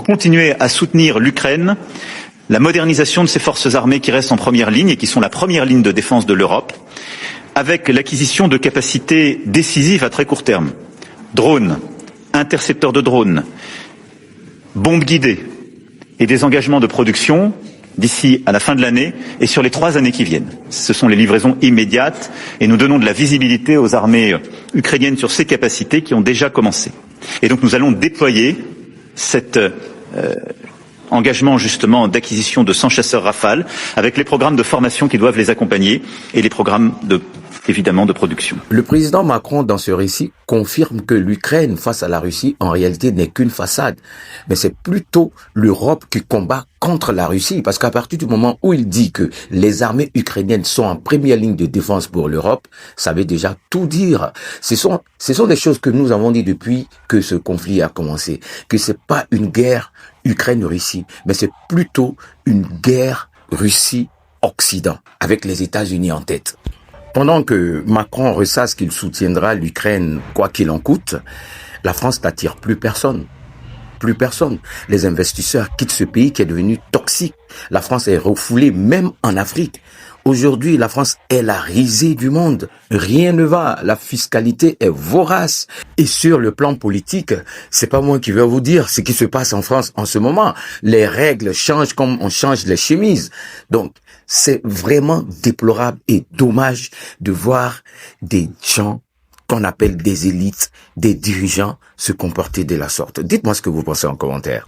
continuer à soutenir l'Ukraine, la modernisation de ses forces armées qui restent en première ligne et qui sont la première ligne de défense de l'Europe, avec l'acquisition de capacités décisives à très court terme. Drones, intercepteurs de drones, bombes guidées et des engagements de production d'ici à la fin de l'année et sur les 3 années qui viennent. Ce sont les livraisons immédiates et nous donnons de la visibilité aux armées ukrainiennes sur ces capacités qui ont déjà commencé. Et donc nous allons déployer cet engagement justement d'acquisition de 100 chasseurs Rafale avec les programmes de formation qui doivent les accompagner et les programmes évidemment de production. Le président Macron, dans ce récit, confirme que l'Ukraine face à la Russie, en réalité, n'est qu'une façade. Mais c'est plutôt l'Europe qui combat contre la Russie. Parce qu'à partir du moment où il dit que les armées ukrainiennes sont en première ligne de défense pour l'Europe, ça veut déjà tout dire. Ce sont des choses que nous avons dit depuis que ce conflit a commencé. Que c'est pas une guerre Ukraine-Russie, mais c'est plutôt une guerre Russie-Occident, avec les États-Unis en tête. Pendant que Macron ressasse qu'il soutiendra l'Ukraine quoi qu'il en coûte, la France n'attire plus personne. Plus personne. Les investisseurs quittent ce pays qui est devenu toxique. La France est refoulée même en Afrique. Aujourd'hui, la France est la risée du monde. Rien ne va. La fiscalité est vorace. Et sur le plan politique, c'est pas moi qui vais vous dire ce qui se passe en France en ce moment. Les règles changent comme on change les chemises. Donc, c'est vraiment déplorable et dommage de voir des gens qu'on appelle des élites, des dirigeants se comporter de la sorte. Dites-moi ce que vous pensez en commentaire.